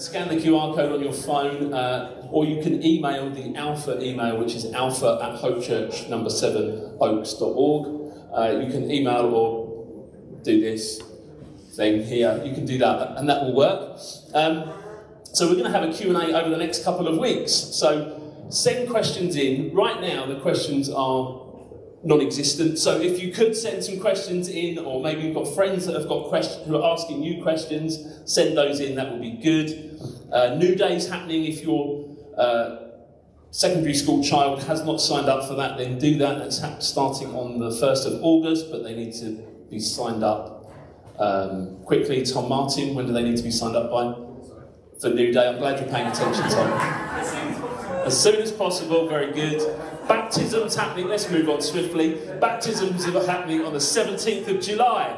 scan the QR code on your phone, or you can email the Alpha email, which is alpha@hopechurch7oaks.org. You can email or do this thing here. You can do that, and that will work. So we're going to have a Q&A over the next couple of weeks. So send questions in. Right now, the questions are non-existent. So if you could send some questions in, or maybe you've got friends that have got questions who are asking you questions, send those in. That would be good. New Day's happening. If your secondary school child has not signed up for that, then do that. That's starting on the 1st of August, but they need to be signed up quickly. Tom Martin, when do they need to be signed up by? For New Day. I'm glad you're paying attention, Tom. As soon as possible. Very good. Baptisms happening. Let's move on swiftly. Baptisms are happening on the 17th of July.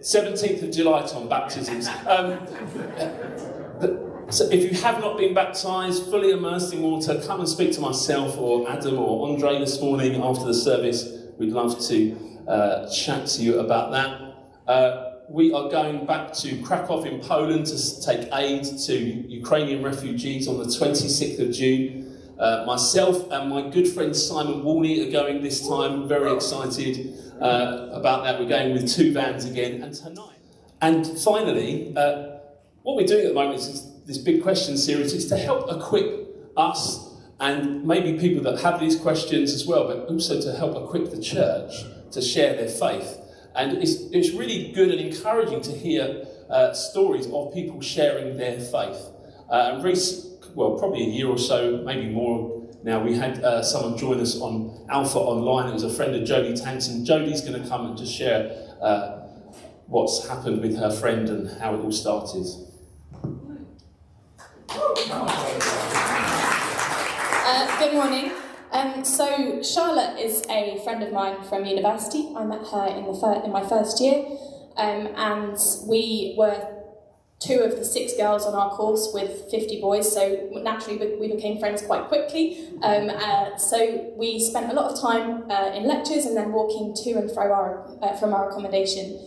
17th of July, Tom. Baptisms. So if you have not been baptised, fully immersed in water, come and speak to myself or Adam or Andre this morning after the service. We'd love to chat to you about that. We are going back to Krakow in Poland to take aid to Ukrainian refugees on the 26th of June. Myself and my good friend Simon Walney are going this time. Very excited about that. We're going with 2 vans again. And tonight. And finally, what we're doing at the moment is this big question series. It's to help equip us and maybe people that have these questions as well, but also to help equip the church to share their faith. And it's really good and encouraging to hear stories of people sharing their faith. And probably a year or so, maybe more now, we had someone join us on Alpha Online. It was a friend of Jodie Tanson. Jodie's going to come and just share what's happened with her friend and how it all started. Good morning. So Charlotte is a friend of mine from university. I met her in my first year, and we were 2 of the 6 girls on our course with 50 boys, so naturally we became friends quite quickly. So we spent a lot of time in lectures and then walking to and fro from our accommodation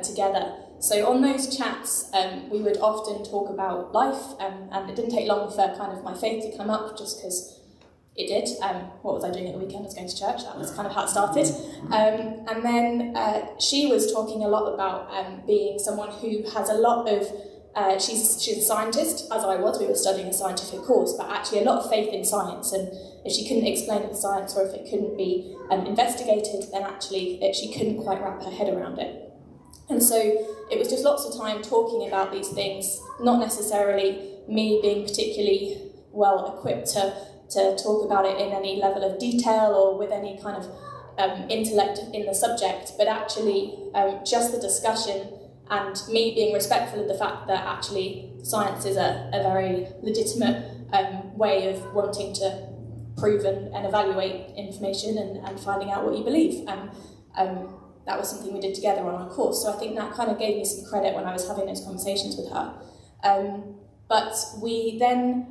together. So on those chats, we would often talk about life, and it didn't take long for kind of my faith to come up, just because it did. What was I doing at the weekend? I was going to church. That was kind of how it started. And then she was talking a lot about being someone who has a lot of... she's a scientist, as I was. We were studying a scientific course, but actually a lot of faith in science. And if she couldn't explain the science, or if it couldn't be investigated, then actually she couldn't quite wrap her head around it. And so it was just lots of time talking about these things, not necessarily me being particularly well equipped to talk about it in any level of detail or with any kind of intellect in the subject, but actually just the discussion and me being respectful of the fact that actually science is a very legitimate way of wanting to prove and evaluate information and finding out what you believe. That was something we did together on our course, so I think that kind of gave me some credit when I was having those conversations with her. But we then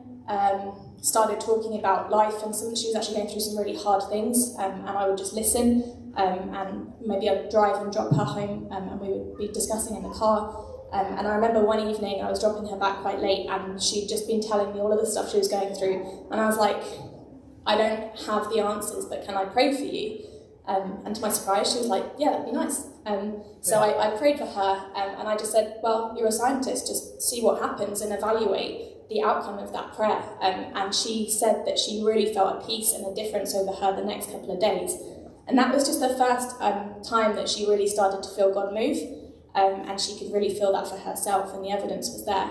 started talking about life, and she was actually going through some really hard things, and I would just listen, and maybe I'd drive and drop her home, and we would be discussing in the car. And I remember one evening I was dropping her back quite late, and she'd just been telling me all of the stuff she was going through, and I was like, I don't have the answers, but can I pray for you? And to my surprise, she was like, yeah, that'd be nice. So I prayed for her, and I just said, well, you're a scientist, just see what happens and evaluate the outcome of that prayer. And she said that she really felt a peace and a difference over her the next couple of days. And that was just the first time that she really started to feel God move, and she could really feel that for herself, and the evidence was there.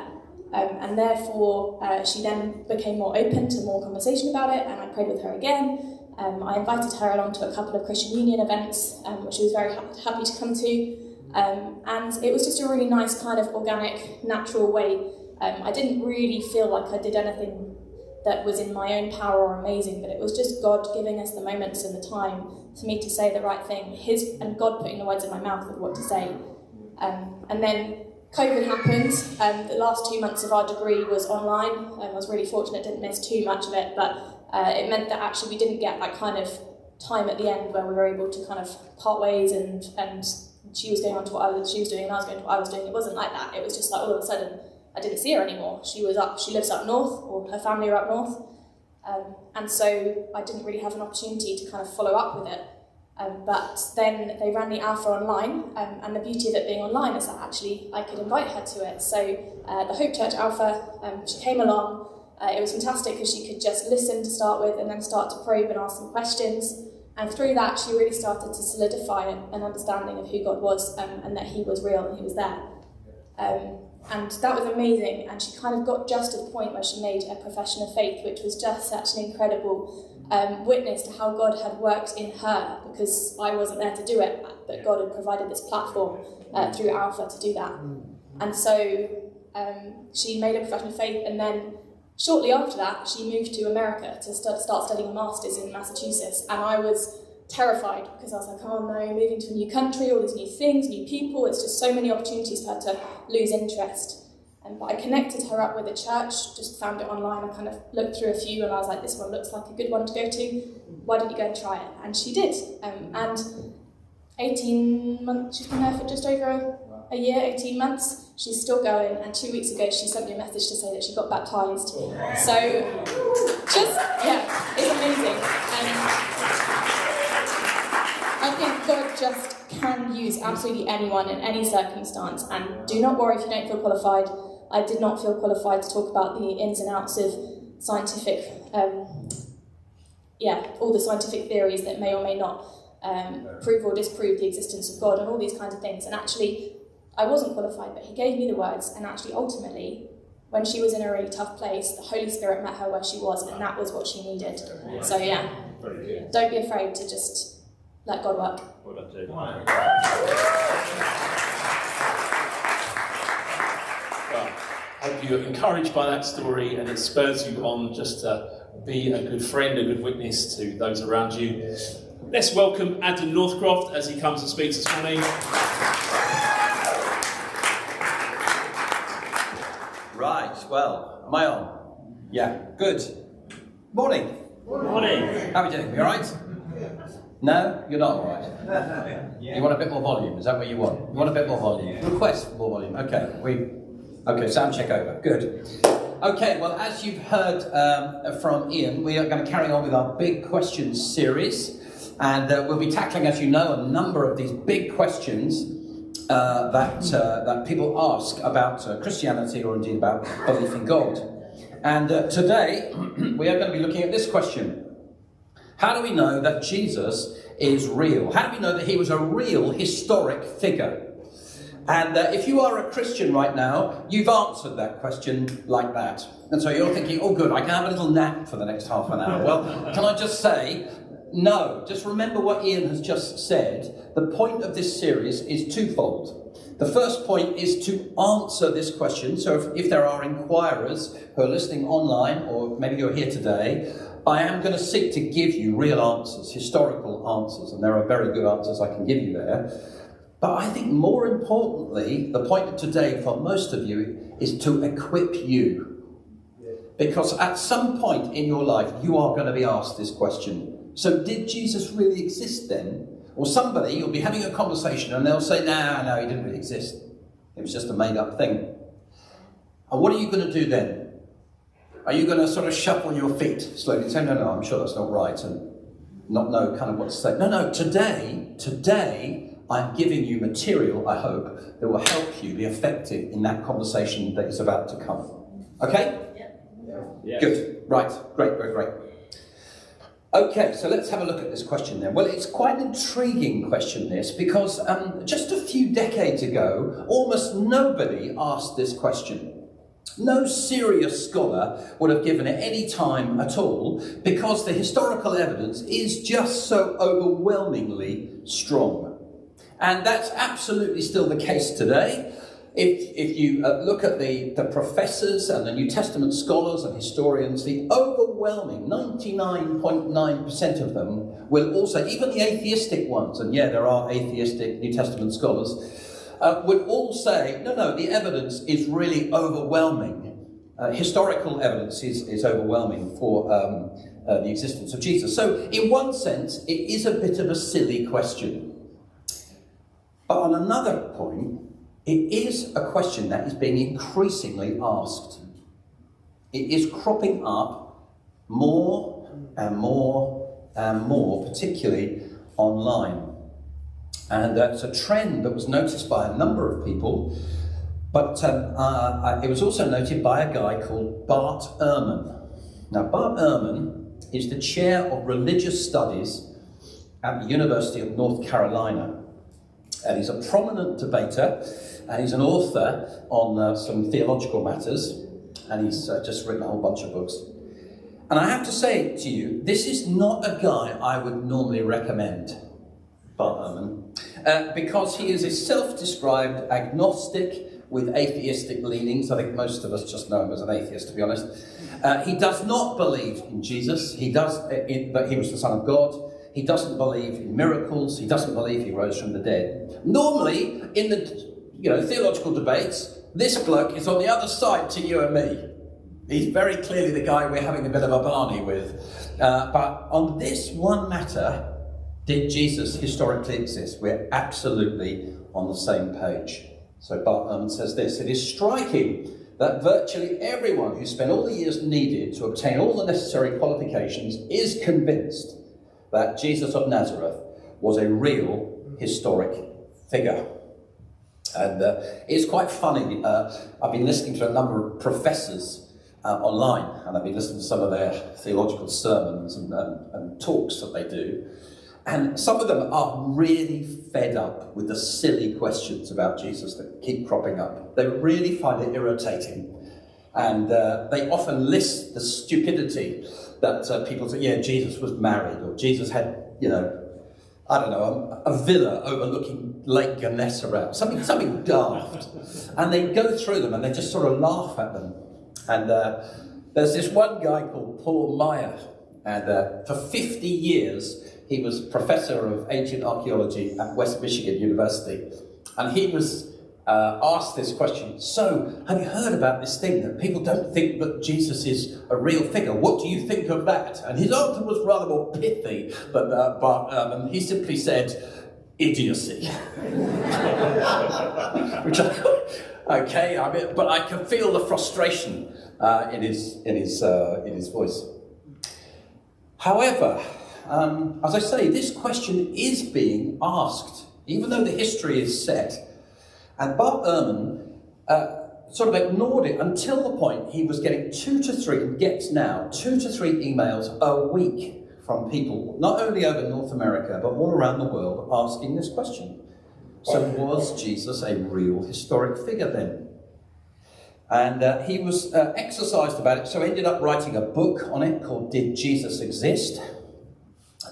And therefore, she then became more open to more conversation about it, and I prayed with her again. I invited her along to a couple of Christian Union events, which she was very happy to come to. And it was just a really nice kind of organic, natural way. I didn't really feel like I did anything that was in my own power or amazing, but it was just God giving us the moments and the time for me to say the right thing, and God putting the words in my mouth of what to say. And then COVID happened. The last 2 months of our degree was online. I was really fortunate, didn't miss too much of it, but it meant that actually we didn't get that kind of time at the end where we were able to kind of part ways and she was going on to what she was doing and I was going to what I was doing. It wasn't like that. It was just like all of a sudden I didn't see her anymore. She lives up north, or her family are up north. And so I didn't really have an opportunity to kind of follow up with it. But then they ran the Alpha online, and the beauty of it being online is that actually I could invite her to it. So the Hope Church Alpha, she came along. It was fantastic because she could just listen to start with and then start to probe and ask some questions. And through that, she really started to solidify an understanding of who God was, and that he was real and he was there. And that was amazing. And she kind of got just to the point where she made a profession of faith, which was just such an incredible witness to how God had worked in her, because I wasn't there to do it, but God had provided this platform through Alpha to do that. And so she made a profession of faith, and then shortly after that, she moved to America to start studying a master's in Massachusetts. And I was terrified because I was like, oh no, moving to a new country, all these new things, new people, it's just so many opportunities for her to lose interest. But I connected her up with a church, just found it online. I kind of looked through a few and I was like, this one looks like a good one to go to. Why don't you go and try it? And she did. And 18 months, she's been there for just over a year, 18 months. She's still going. And 2 weeks ago, she sent me a message to say that she got baptised. So, it's amazing. I think God just can use absolutely anyone in any circumstance. And do not worry if you don't feel qualified. I did not feel qualified to talk about the ins and outs of scientific, all the scientific theories that may or may not prove or disprove the existence of God and all these kinds of things. And actually, I wasn't qualified, but he gave me the words. And actually, ultimately, when she was in a really tough place, the Holy Spirit met her where she was, and that was what she needed. So don't be afraid to just let God work. I hope you're encouraged by that story and it spurs you on just to be a good friend, a good witness to those around you. Let's welcome Adam Northcroft as he comes and speaks this morning. Right, well, am I on? Yeah, good. Morning. Morning. How are we doing? You alright? No? You're not alright? You want a bit more volume? Is that what you want? You want a bit more volume? Request for more volume. Okay, sound check over. Good. Okay, well, as you've heard from Ian, we are going to carry on with our Big Questions series. And we'll be tackling, as you know, a number of these big questions that people ask about Christianity or indeed about belief in God. And today, we are going to be looking at this question. How do we know that Jesus is real? How do we know that he was a real historic figure? And if you are a Christian right now, you've answered that question like that. And so you're thinking, oh good, I can have a little nap for the next half an hour. Well, can I just say, no, just remember what Ian has just said. The point of this series is twofold. The first point is to answer this question. So if there are inquirers who are listening online, or maybe you're here today, I am going to seek to give you real answers, historical answers, and there are very good answers I can give you there. But I think more importantly, the point of today for most of you is to equip you. Because at some point in your life, you are going to be asked this question. So did Jesus really exist then? Or somebody, you'll be having a conversation and they'll say, no, he didn't really exist. It was just a made-up thing. And what are you going to do then? Are you going to sort of shuffle your feet slowly and say, no, I'm sure that's not right, and not know kind of what to say? No, today, I'm giving you material, I hope, that will help you be effective in that conversation that is about to come. Okay? Yeah. Good. Right. Great. Okay, so let's have a look at this question then. Well, it's quite an intriguing question, this, because just a few decades ago, almost nobody asked this question. No serious scholar would have given it any time at all, because the historical evidence is just so overwhelmingly strong. And that's absolutely still the case today. If you look at the professors and the New Testament scholars and historians, the overwhelming 99.9% of them will also, even the atheistic ones, and yeah, there are atheistic New Testament scholars, would all say, no, the evidence is really overwhelming. Historical evidence is overwhelming for the existence of Jesus. So in one sense, it is a bit of a silly question. But on another point, it is a question that is being increasingly asked. It is cropping up more and more and more, particularly online. And it's a trend that was noticed by a number of people, but it was also noted by a guy called Bart Ehrman. Now, Bart Ehrman is the chair of religious studies at the University of North Carolina. And he's a prominent debater, and he's an author on some theological matters, and he's just written a whole bunch of books. And I have to say to you, this is not a guy I would normally recommend, Bart Ehrman, because he is a self-described agnostic with atheistic leanings. I think most of us just know him as an atheist, to be honest. He does not believe in Jesus. He does, that he was the Son of God. He doesn't believe in miracles. He doesn't believe he rose from the dead. Normally, in the theological debates, this bloke is on the other side to you and me. He's very clearly the guy we're having a bit of a barney with. But on this one matter, did Jesus historically exist? We're absolutely on the same page. So Bart Ehrman says this: it is striking that virtually everyone who spent all the years needed to obtain all the necessary qualifications is convinced that Jesus of Nazareth was a real historic figure. And it's quite funny. I've been listening to a number of professors online, and I've been listening to some of their theological sermons and talks that they do. And some of them are really fed up with the silly questions about Jesus that keep cropping up. They really find it irritating. And they often list the stupidity that people say, yeah, Jesus was married, or Jesus had, a villa overlooking Lake Gennesaret, something daft. And they go through them and they just sort of laugh at them. And there's this one guy called Paul Meyer, and for 50 years he was professor of ancient archaeology at West Michigan University. And he was asked this question: so, have you heard about this thing that people don't think that Jesus is a real figure? What do you think of that? And his answer was rather more pithy, but he simply said, idiocy. Which okay, but I can feel the frustration in his voice. However, as I say, this question is being asked, even though the history is set. And Bart Ehrman sort of ignored it until the point he was getting 2 to 3 emails a week from people, not only over North America, but all around the world, asking this question. So was Jesus a real historic figure then? And he was exercised about it, so he ended up writing a book on it called Did Jesus Exist?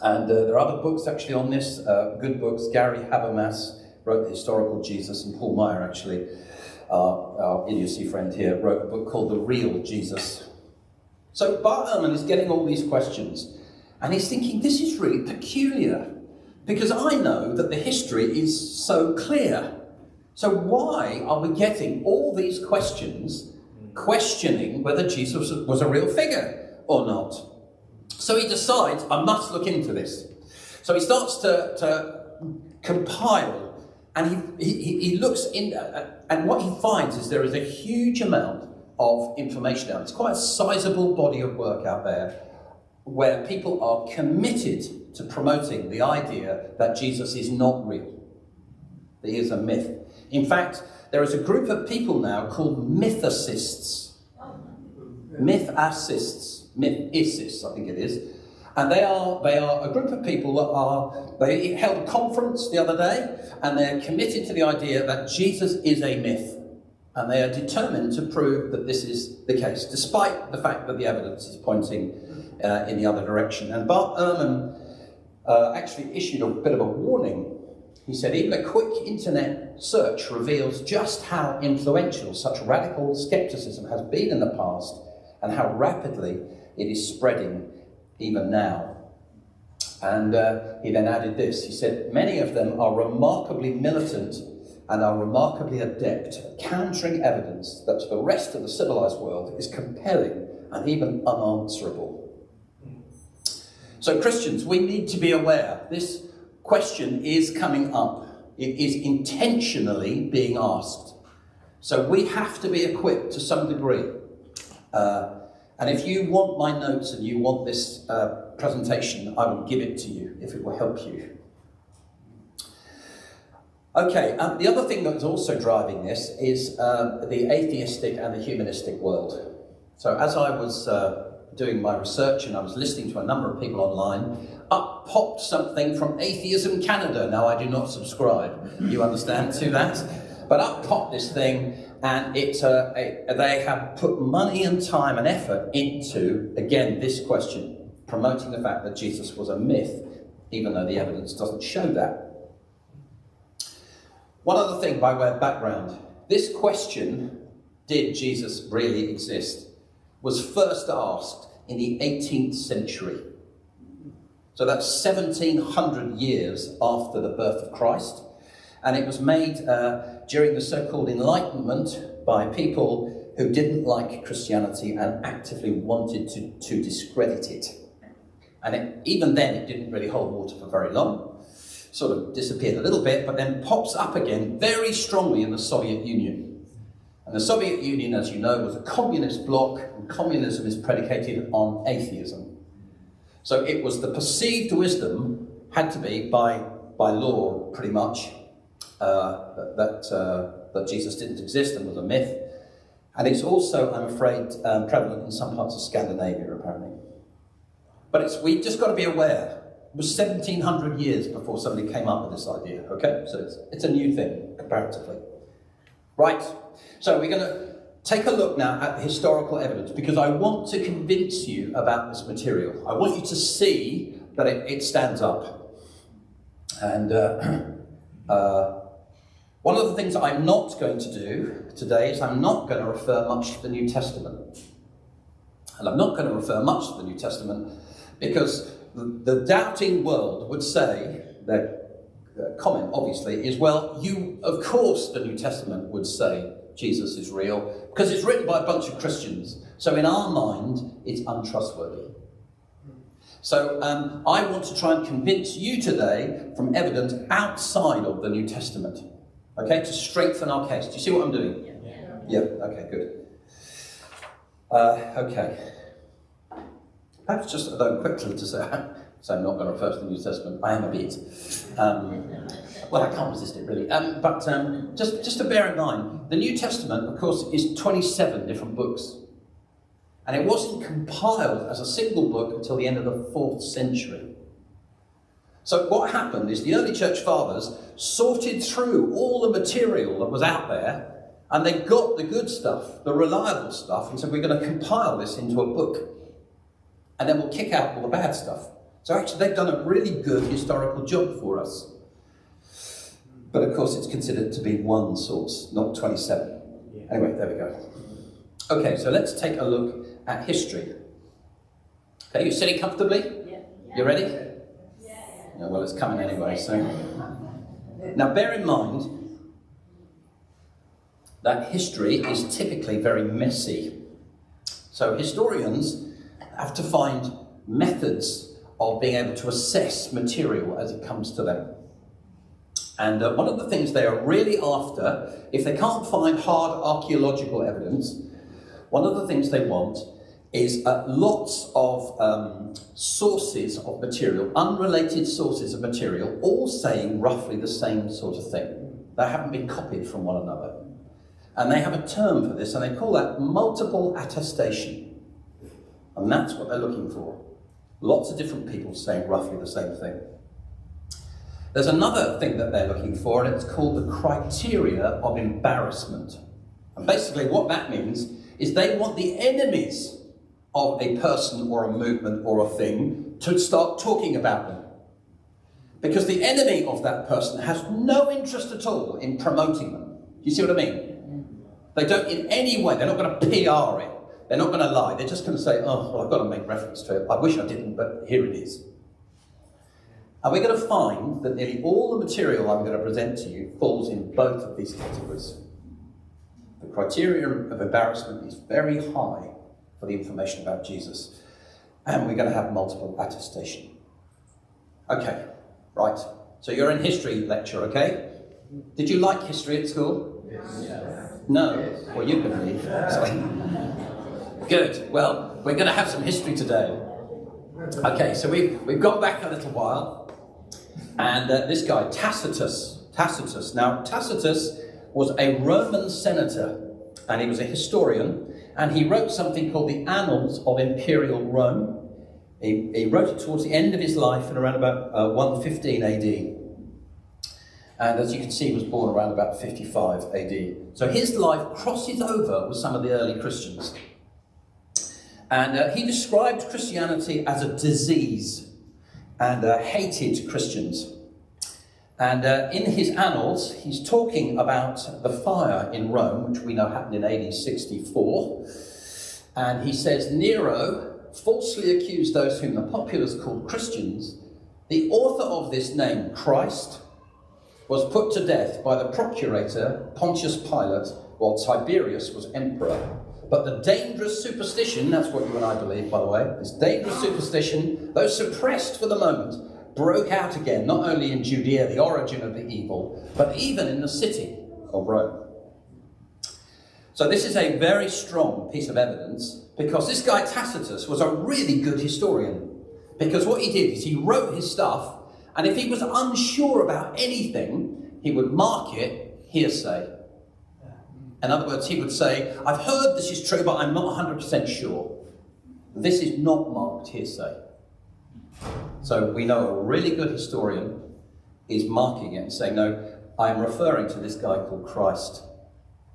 And there are other books actually on this, good books. Gary Habermas wrote The Historical Jesus, and Paul Meyer, actually, our idiocy friend here, wrote a book called The Real Jesus. So Bart Ehrman is getting all these questions, and he's thinking, this is really peculiar, because I know that the history is so clear. So why are we getting all these questions questioning whether Jesus was a real figure or not? So he decides, I must look into this. So he starts to compile. And he looks in, and what he finds is there is a huge amount of information out. It's quite a sizable body of work out there where people are committed to promoting the idea that Jesus is not real, that he is a myth. In fact, there is a group of people now called mythicists. Mythicists, I think it is. And they are a group of people they held a conference the other day, and they're committed to the idea that Jesus is a myth. And they are determined to prove that this is the case, despite the fact that the evidence is pointing in the other direction. And Bart Ehrman actually issued a bit of a warning. He said, even a quick internet search reveals just how influential such radical skepticism has been in the past, and how rapidly it is spreading even now. And he then added this. He said, many of them are remarkably militant and are remarkably adept at countering evidence that to the rest of the civilized world is compelling and even unanswerable. So Christians, we need to be aware. This question is coming up. It is intentionally being asked. So we have to be equipped to some degree. And if you want my notes and you want this presentation, I will give it to you if it will help you. Okay, the other thing that is also driving this is the atheistic and the humanistic world. So as I was doing my research and I was listening to a number of people online, up popped something from Atheism Canada. Now, I do not subscribe, you understand, to that. But up popped this thing, and they have put money and time and effort into, again, this question, promoting the fact that Jesus was a myth, even though the evidence doesn't show that. One other thing by way of background. This question, did Jesus really exist, was first asked in the 18th century. So that's 1700 years after the birth of Christ. And it was made during the so-called Enlightenment by people who didn't like Christianity and actively wanted to discredit it. And even then, it didn't really hold water for very long. Sort of disappeared a little bit, but then pops up again very strongly in the Soviet Union. And the Soviet Union, as you know, was a communist bloc, and communism is predicated on atheism. So it was the perceived wisdom, had to be by law pretty much, that Jesus didn't exist and was a myth. And it's also, I'm afraid, prevalent in some parts of Scandinavia, apparently. But we've just got to be aware. It was 1700 years before somebody came up with this idea, okay? So it's a new thing, comparatively. Right, so we're going to take a look now at the historical evidence, because I want to convince you about this material. I want you to see that it stands up. And one of the things I'm not going to do today is I'm not going to refer much to the New Testament. And I'm not going to refer much to the New Testament because the doubting world would say, their comment obviously is, well, of course the New Testament would say Jesus is real, because it's written by a bunch of Christians. So in our mind, it's untrustworthy. So I want to try and convince you today from evidence outside of the New Testament, okay, to strengthen our case. Do you see what I'm doing? Yeah, okay, good. Okay. Perhaps just quickly to say, so I'm not going to refer to the New Testament. I am a bit. Well, I can't resist it, really. But just to bear in mind, the New Testament, of course, is 27 different books. And it wasn't compiled as a single book until the end of the 4th century. So what happened is the early church fathers sorted through all the material that was out there, and they got the good stuff, the reliable stuff, and said, we're going to compile this into a book. And then we'll kick out all the bad stuff. So actually, they've done a really good historical job for us. But of course, it's considered to be one source, not 27. Yeah. Anyway, there we go. Okay, so let's take a look at history. Okay, you sitting comfortably? Yeah. You ready? Yeah. Well, it's coming anyway, so... Now, bear in mind that history is typically very messy. So historians have to find methods of being able to assess material as it comes to them. And one of the things they are really after, if they can't find hard archaeological evidence, one of the things they want is lots of sources of material, unrelated sources of material, all saying roughly the same sort of thing. They haven't been copied from one another. And they have a term for this, and they call that multiple attestation. And that's what they're looking for. Lots of different people saying roughly the same thing. There's another thing that they're looking for, and it's called the criteria of embarrassment. And basically what that means is they want the enemies of a person or a movement or a thing to start talking about them. Because the enemy of that person has no interest at all in promoting them. Do you see what I mean? They don't in any way, they're not going to PR it. They're not going to lie. They're just going to say, oh, well, I've got to make reference to it. I wish I didn't, but here it is. And we're going to find that nearly all the material I'm going to present to you falls in both of these categories. The criteria of embarrassment is very high for the information about Jesus. And we're going to have multiple attestation. Okay, right. So you're in history lecture, okay? Did you like history at school? No? Well, you can leave. Sorry. Good. Well, we're going to have some history today. Okay, so we've gone back a little while, and this guy, Tacitus. Now, Tacitus was a Roman senator, and he was a historian, and he wrote something called the Annals of Imperial Rome. He wrote it towards the end of his life in around about 115 AD. And as you can see, he was born around about 55 AD. So his life crosses over with some of the early Christians. And he described Christianity as a disease and hated Christians. And in his annals, he's talking about the fire in Rome, which we know happened in AD 64. And he says, Nero falsely accused those whom the populace called Christians. The author of this name, Christ, was put to death by the procurator Pontius Pilate while Tiberius was emperor. But the dangerous superstition, that's what you and I believe, by the way, this dangerous superstition, though suppressed for the moment, broke out again, not only in Judea, the origin of the evil, but even in the city of Rome. So this is a very strong piece of evidence, because this guy Tacitus was a really good historian. Because what he did is he wrote his stuff, and if he was unsure about anything, he would mark it hearsay. In other words, he would say, I've heard this is true, but I'm not 100% sure. This is not marked hearsay. So we know a really good historian is marking it and saying, no, I'm referring to this guy called Christ,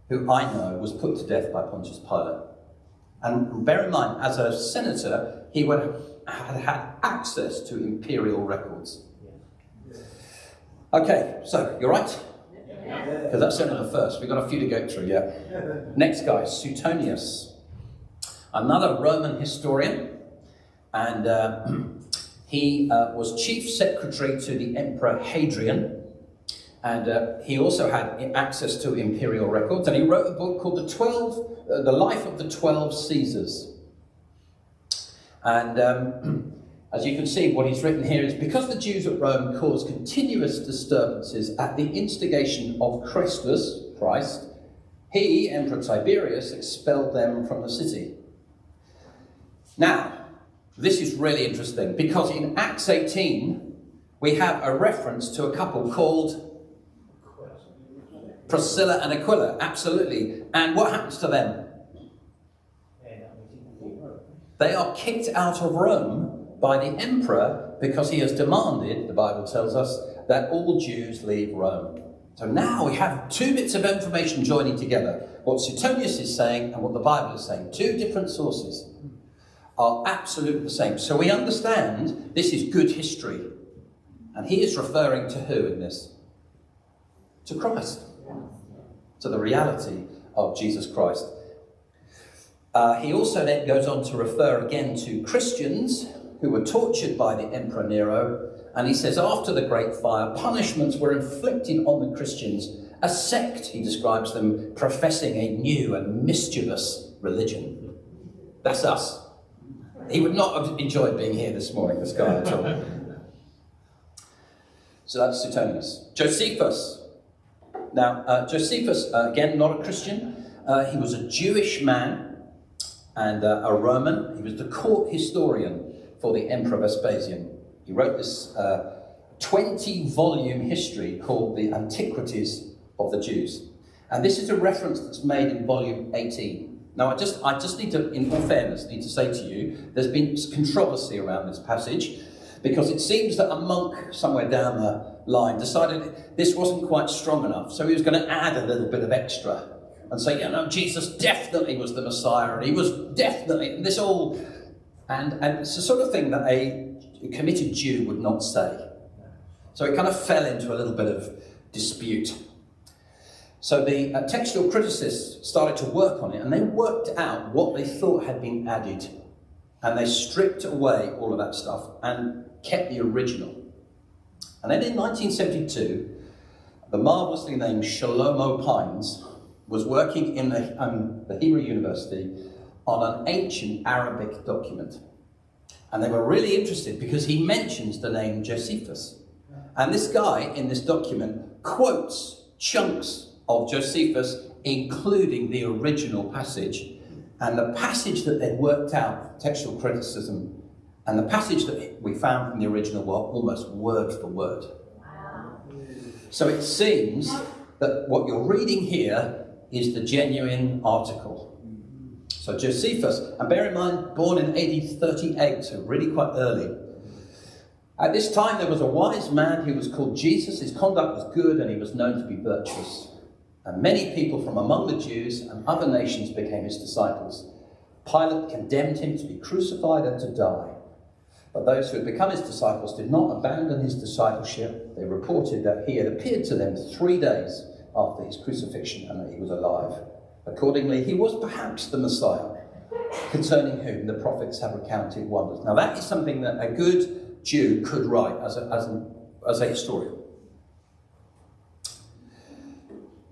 who I know was put to death by Pontius Pilate. And bear in mind, as a senator, he would have had access to imperial records. Okay, so you're right? Because that's only the first. We've got a few to go through, yeah. Next guy, Suetonius. Another Roman historian. And he was chief secretary to the Emperor Hadrian. And he also had access to imperial records. And he wrote a book called The Life of the 12 Caesars. And as you can see, what he's written here is, because the Jews at Rome caused continuous disturbances at the instigation of Christus, Christ, he, Emperor Tiberius, expelled them from the city. Now, this is really interesting, because in Acts 18, we have a reference to a couple called Priscilla and Aquila, absolutely. And what happens to them? They are kicked out of Rome by the emperor, because he has demanded, the Bible tells us, that all Jews leave Rome. So now we have two bits of information joining together. What Suetonius is saying and what the Bible is saying. Two different sources are absolutely the same. So we understand this is good history. And he is referring to who in this? To Christ. To the reality of Jesus Christ. He also then goes on to refer again to Christians who were tortured by the Emperor Nero, and he says, after the Great Fire, punishments were inflicted on the Christians, a sect, he describes them, professing a new and mischievous religion. That's us. He would not have enjoyed being here this morning, this guy at all. So that's Suetonius. Josephus. Now, Josephus, again, not a Christian. He was a Jewish man and a Roman. He was the court historian for the Emperor Vespasian. He wrote this 20-volume history called the Antiquities of the Jews. And this is a reference that's made in volume 18. Now, I just need to, in all fairness, need to say to you, there's been controversy around this passage, because it seems that a monk somewhere down the line decided this wasn't quite strong enough, so he was going to add a little bit of extra and say, Jesus definitely was the Messiah, and he was definitely, this all... And it's the sort of thing that a committed Jew would not say. So it kind of fell into a little bit of dispute. So the textual criticists started to work on it, and they worked out what they thought had been added. And they stripped away all of that stuff and kept the original. And then in 1972, the marvellously named Shlomo Pines was working in the Hebrew University on an ancient Arabic document. And they were really interested because he mentions the name Josephus. And this guy in this document quotes chunks of Josephus, including the original passage. And the passage that they worked out, textual criticism, and the passage that we found from the original were almost word for word. Wow. So it seems that what you're reading here is the genuine article. So Josephus, and bear in mind, born in AD 38, so really quite early. At this time there was a wise man who was called Jesus. His conduct was good and he was known to be virtuous. And many people from among the Jews and other nations became his disciples. Pilate condemned him to be crucified and to die. But those who had become his disciples did not abandon his discipleship. They reported that he had appeared to them 3 days after his crucifixion and that he was alive. Accordingly, he was perhaps the Messiah, concerning whom the prophets have recounted wonders. Now that is something that a good Jew could write as a historian.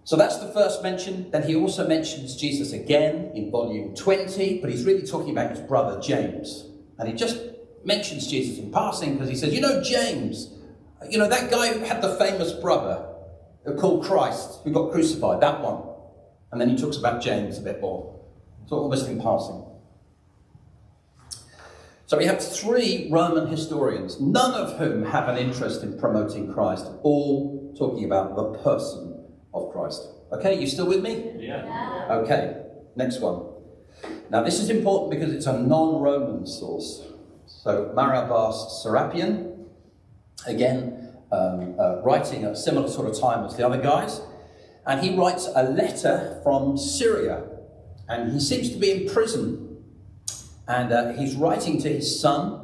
So that's the first mention. Then he also mentions Jesus again in volume 20, but he's really talking about his brother James. And he just mentions Jesus in passing because he says, you know James, you know that guy who had the famous brother called Christ, who got crucified, that one. And then he talks about James a bit more. So almost in passing. So we have 3 Roman historians, none of whom have an interest in promoting Christ, all talking about the person of Christ. Okay, you still with me? Yeah. Okay, next one. Now this is important because it's a non-Roman source. So Marabas Serapion, again, writing at a similar sort of time as the other guys, and he writes a letter from Syria, and he seems to be in prison, and he's writing to his son,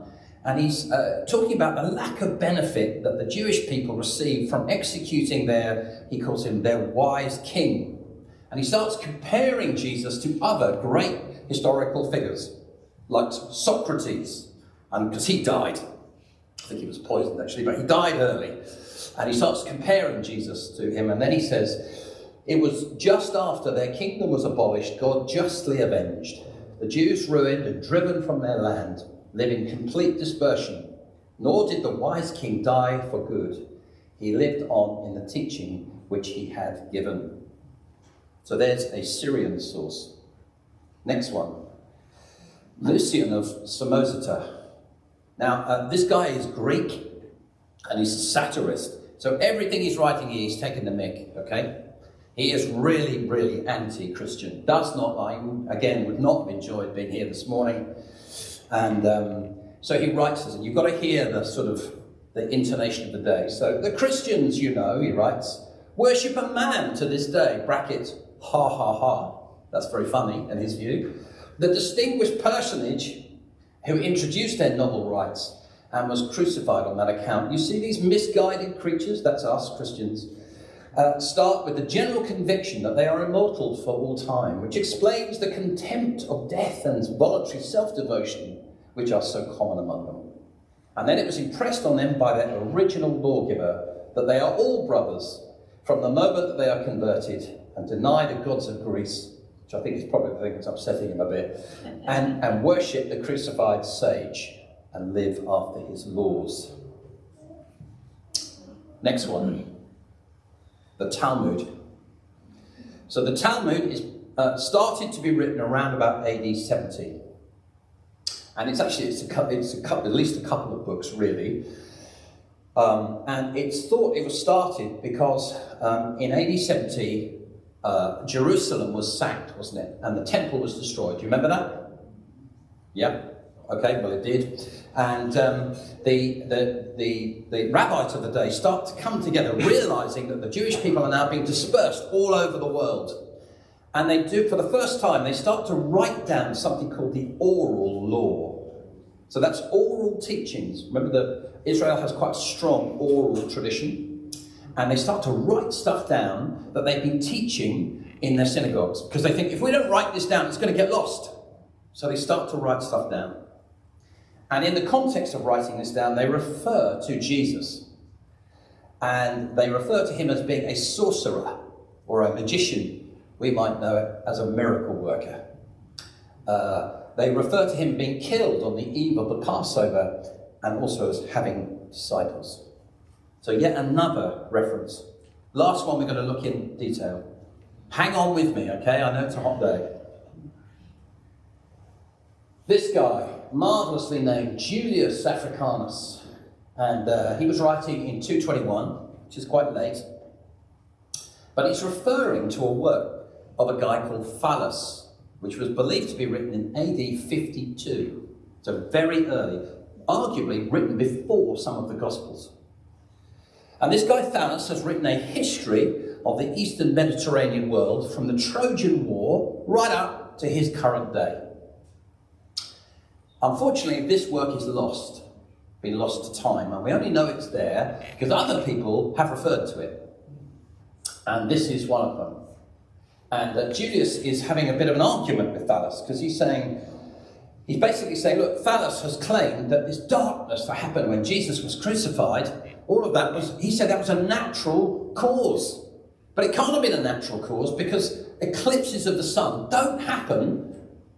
and he's talking about the lack of benefit that the Jewish people received from executing their, he calls him their wise king. And he starts comparing Jesus to other great historical figures, like Socrates, and because he died. I think he was poisoned actually, but he died early. And he starts comparing Jesus to him, and then he says, it was just after their kingdom was abolished, God justly avenged. The Jews ruined and driven from their land, live in complete dispersion. Nor did the wise king die for good. He lived on in the teaching which he had given. So there's a Syrian source. Next one. Lucian of Samosata. Now, this guy is Greek, and he's a satirist. So everything he's writing here, he's taking the mick, okay? He is really, really anti-Christian. Does not like, again, would not have enjoyed being here this morning. And so he writes this, and you've got to hear the sort of the intonation of the day. So the Christians, you know, he writes, worship a man to this day, bracket, ha ha ha. That's very funny in his view. The distinguished personage who introduced their novel rites and was crucified on that account. You see these misguided creatures, that's us Christians, start with the general conviction that they are immortal for all time, which explains the contempt of death and voluntary self-devotion, which are so common among them. And then it was impressed on them by their original lawgiver that they are all brothers from the moment that they are converted and deny the gods of Greece, which I think is probably the thing that's upsetting him a bit, and worship the crucified sage and live after his laws. Next one. The Talmud. So the Talmud is started to be written around about AD 70. And it's actually, at least a couple of books, really. And it's thought it was started because in AD 70, Jerusalem was sacked, wasn't it? And the temple was destroyed. Do you remember that? Yeah? Okay, well it did. And the rabbis of the day start to come together, realizing that the Jewish people are now being dispersed all over the world. And they do, for the first time, they start to write down something called the oral law. So that's oral teachings. Remember that Israel has quite a strong oral tradition. And they start to write stuff down that they've been teaching in their synagogues. Because they think, if we don't write this down, it's going to get lost. So they start to write stuff down. And in the context of writing this down, they refer to Jesus. And they refer to him as being a sorcerer or a magician. We might know it as a miracle worker. They refer to him being killed on the eve of the Passover and also as having disciples. So yet another reference Last one we're going to look in detail. Hang on with me, okay? I know it's a hot day. This guy, marvellously named Julius Africanus, and he was writing in 221, which is quite late, but he's referring to a work of a guy called Phallus, which was believed to be written in AD 52, so very early, arguably written before some of the Gospels. And this guy Phallus has written a history of the Eastern Mediterranean world from the Trojan War right up to his current day. Unfortunately, this work is lost, been lost to time, and we only know it's there because other people have referred to it. And this is one of them. And Julius is having a bit of an argument with Phallus because he's basically saying, look, Phallus has claimed that this darkness that happened when Jesus was crucified, all of that was, he said that was a natural cause. But it can't have been a natural cause because eclipses of the sun don't happen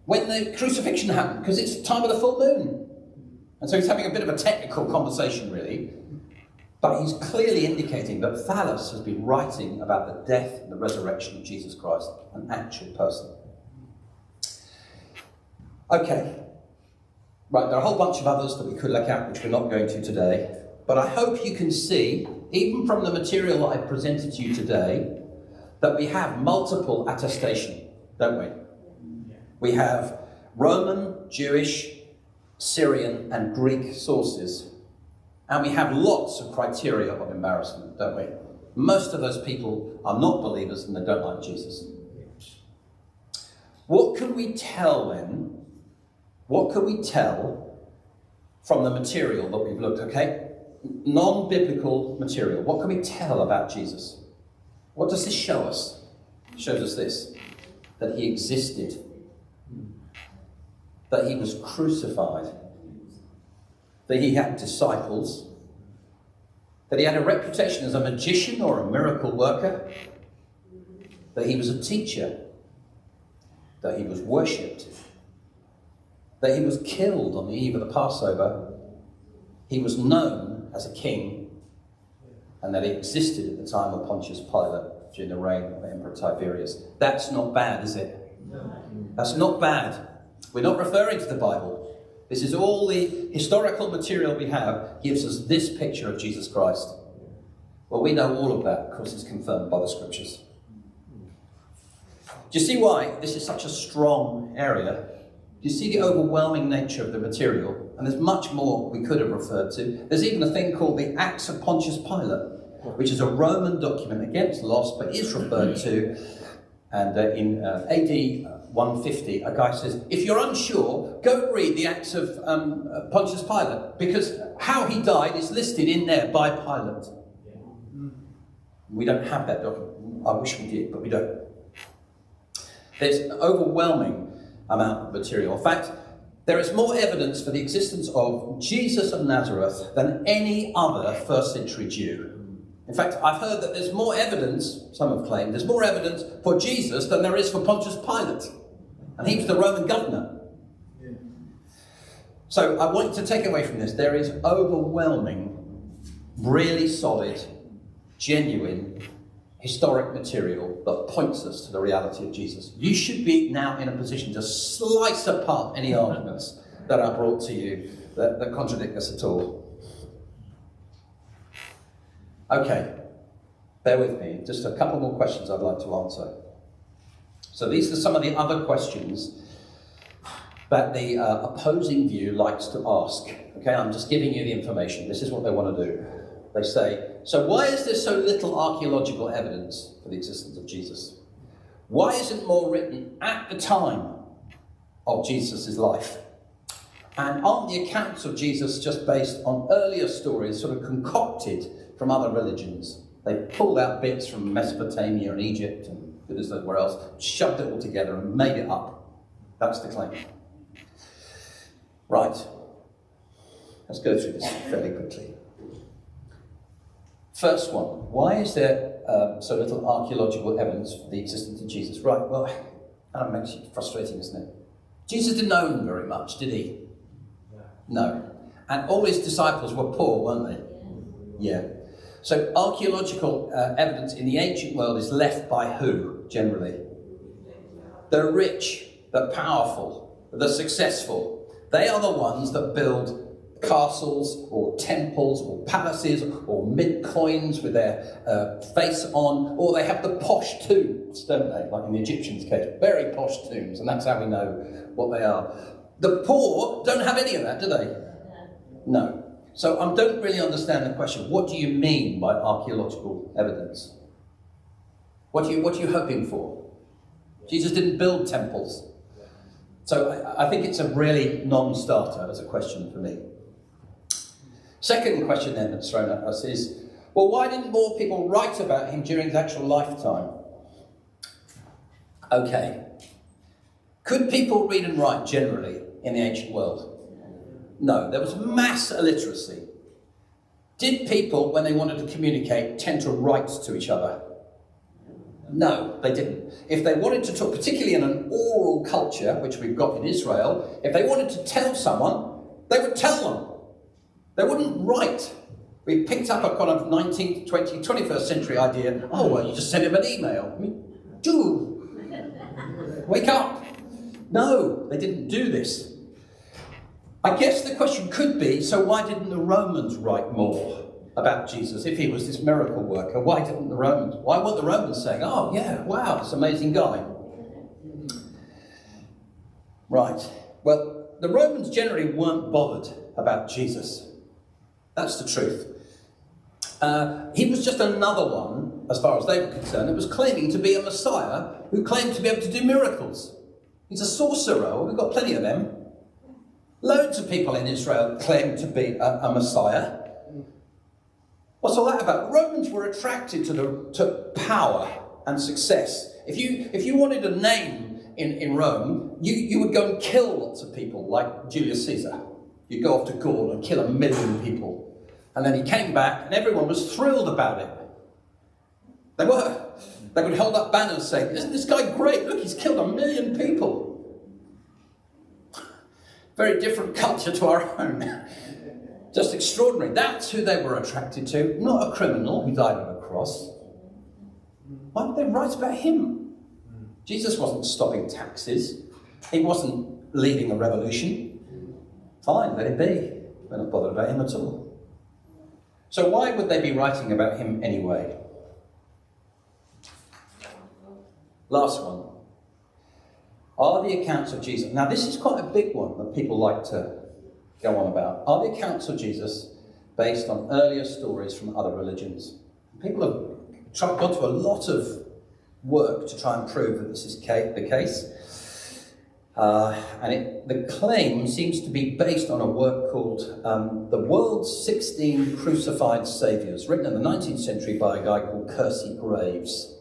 when the crucifixion happened, because it's the time of the full moon. And so he's having a bit of a technical conversation, really. But he's clearly indicating that Phallus has been writing about the death and the resurrection of Jesus Christ, an actual person. Okay. Right, there are a whole bunch of others that we could look at, which we're not going to today. But I hope you can see, even from the material that I presented to you today, that we have multiple attestation, don't we? We have Roman, Jewish, Syrian and Greek sources. And we have lots of criteria of embarrassment, don't we? Most of those people are not believers and they don't like Jesus. What can we tell then? What can we tell from the material that we've looked, okay? Non-biblical material. What can we tell about Jesus? What does this show us? It shows us this, that he existed, that he was crucified, that he had disciples, that he had a reputation as a magician or a miracle worker, that he was a teacher, that he was worshipped, that he was killed on the eve of the Passover, he was known as a king, and that he existed at the time of Pontius Pilate during the reign of Emperor Tiberius. That's not bad, is it? That's not bad. We're not referring to the Bible. This is all the historical material we have gives us this picture of Jesus Christ. Well, we know all of that because it's confirmed by the scriptures. Do you see why this is such a strong area? Do you see the overwhelming nature of the material? And there's much more we could have referred to. There's even a thing called the Acts of Pontius Pilate, which is a Roman document, again it's lost, but is referred to. And in AD 150, a guy says, if you're unsure, go and read the Acts of Pontius Pilate, because how he died is listed in there by Pilate. We don't have that document. I wish we did, but we don't. There's an overwhelming amount of material. In fact, there is more evidence for the existence of Jesus of Nazareth than any other first century Jew. In fact, I've heard that there's more evidence, some have claimed, there's more evidence for Jesus than there is for Pontius Pilate. And he was the Roman governor. Yeah. So I want you to take away from this, there is overwhelming, really solid, genuine, historic material that points us to the reality of Jesus. You should be now in a position to slice apart any arguments that are brought to you that contradict us at all. Okay, bear with me. Just a couple more questions I'd like to answer. So these are some of the other questions that the opposing view likes to ask. Okay, I'm just giving you the information. This is what they want to do. They say, so why is there so little archaeological evidence for the existence of Jesus? Why isn't more written at the time of Jesus' life? And aren't the accounts of Jesus just based on earlier stories sort of concocted from other religions? They pulled out bits from Mesopotamia and Egypt and goodness knows where else, shoved it all together and made it up. That's the claim. Right. Let's go through this fairly quickly. First one, why is there so little archaeological evidence for the existence of Jesus? Right, well, that makes it frustrating, isn't it? Jesus didn't own very much, did he? No. And all his disciples were poor, weren't they? Yeah. So archaeological evidence in the ancient world is left by who, generally? The rich, the powerful, the successful. They are the ones that build castles or temples or palaces or mint coins with their face on, or they have the posh tombs, don't they? Like in the Egyptians' case, very posh tombs, and that's how we know what they are. The poor don't have any of that, do they? No. So I don't really understand the question. What do you mean by archaeological evidence? What are you hoping for? Jesus didn't build temples. So I think it's a really non-starter as a question for me. Second question then that's thrown at us is, well, why didn't more people write about him during his actual lifetime? Okay. Could people read and write generally in the ancient world? No, there was mass illiteracy. Did people, when they wanted to communicate, tend to write to each other? No, they didn't. If they wanted to talk, particularly in an oral culture, which we've got in Israel, if they wanted to tell someone, they would tell them. They wouldn't write. We picked up a kind of 19th, 20th, 21st century idea, oh, well, you just send him an email. I mean, wake up. No, they didn't do this. I guess the question could be, so why didn't the Romans write more about Jesus if he was this miracle worker? Why weren't the Romans saying, oh, yeah, wow, this amazing guy? Right. Well, the Romans generally weren't bothered about Jesus. That's the truth. He was just another one, as far as they were concerned, that was claiming to be a Messiah who claimed to be able to do miracles. He's a sorcerer. We've got plenty of them. Loads of people in Israel claim to be a Messiah. What's all that about? Romans were attracted to power and success. If you wanted a name in Rome, you would go and kill lots of people, like Julius Caesar. You'd go off to Gaul and kill 1 million people. And then he came back and everyone was thrilled about it. They were. They would hold up banners saying, isn't this guy great? Look, he's killed 1 million people. Very different culture to our own. Just extraordinary. That's who they were attracted to, not a criminal who died on a cross. Why did they write about him? Jesus wasn't stopping taxes. He wasn't leading a revolution. Fine, let it be. They're not bothered about him at all. So why would they be writing about him anyway? Last one. Are the accounts of Jesus... Now, this is quite a big one that people like to go on about. Are the accounts of Jesus based on earlier stories from other religions? People have gone to a lot of work to try and prove that this is the case. The claim seems to be based on a work called The World's 16 Crucified Saviours, written in the 19th century by a guy called Percy Graves.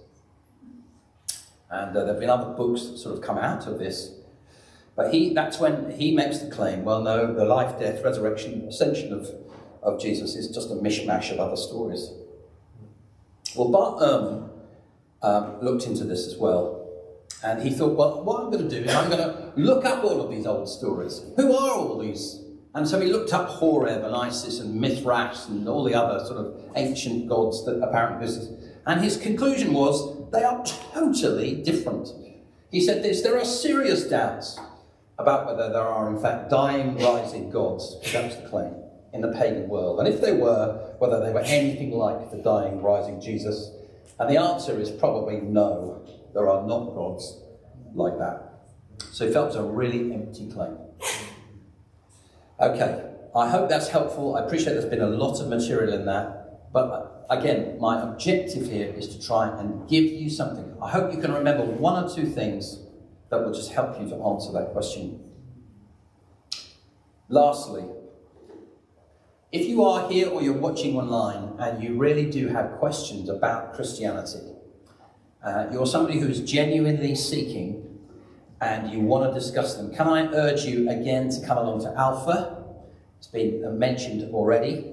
And there have been other books that sort of come out of this. But that's when he makes the claim, well, no, the life, death, resurrection, ascension of Jesus is just a mishmash of other stories. Well, Bart Ehrman looked into this as well. And he thought, well, what I'm going to do is I'm going to look up all of these old stories. Who are all these? And so he looked up Horeb and Isis and Mithras and all the other sort of ancient gods that apparently exist. And his conclusion was, they are totally different. He said this, there are serious doubts about whether there are, in fact, dying, rising gods, that was the claim, in the pagan world. And if they were, whether they were anything like the dying, rising Jesus. And the answer is probably no, there are not gods like that. So he felt it was a really empty claim. Okay, I hope that's helpful. I appreciate there's been a lot of material in that. But again, my objective here is to try and give you something. I hope you can remember one or two things that will just help you to answer that question. Lastly, if you are here or you're watching online and you really do have questions about Christianity, you're somebody who's genuinely seeking and you want to discuss them, can I urge you again to come along to Alpha? It's been mentioned already.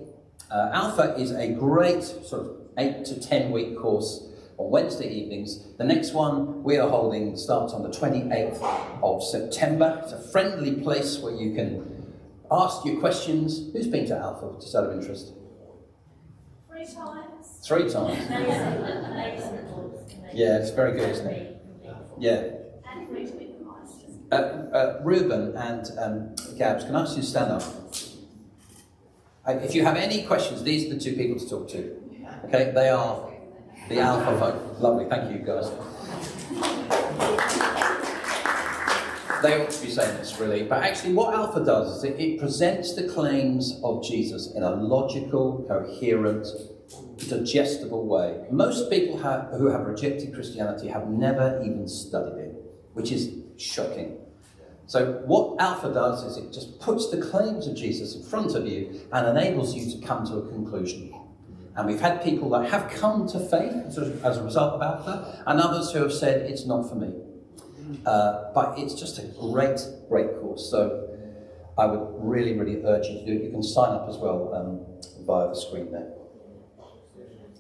Alpha is a great sort of 8 to 10 week course on Wednesday evenings. The next one we are holding starts on the 28th of September. It's a friendly place where you can ask your questions. Who's been to Alpha, just out of interest? 3 times. 3 times. Yeah, it's very good, isn't it? Yeah. Ruben and Gabs, can I ask you to stand up? If you have any questions, these are the 2 people to talk to. Okay, they are the Alpha folk. Lovely, thank you guys. They ought to be saying this, really. But actually, what Alpha does is it presents the claims of Jesus in a logical, coherent, digestible way. Most people who have rejected Christianity have never even studied it, which is shocking. So what Alpha does is it just puts the claims of Jesus in front of you and enables you to come to a conclusion. And we've had people that have come to faith as a result of Alpha, and others who have said, it's not for me. But it's just a great, great course. So I would really, really urge you to do it. You can sign up as well via the screen there.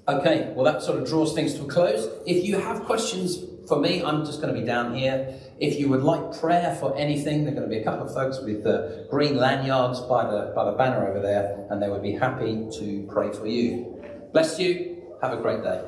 Okay, well that sort of draws things to a close. If you have questions for me, I'm just going to be down here. If you would like prayer for anything, there are going to be a couple of folks with green lanyards by the banner over there, and they would be happy to pray for you. Bless you. Have a great day.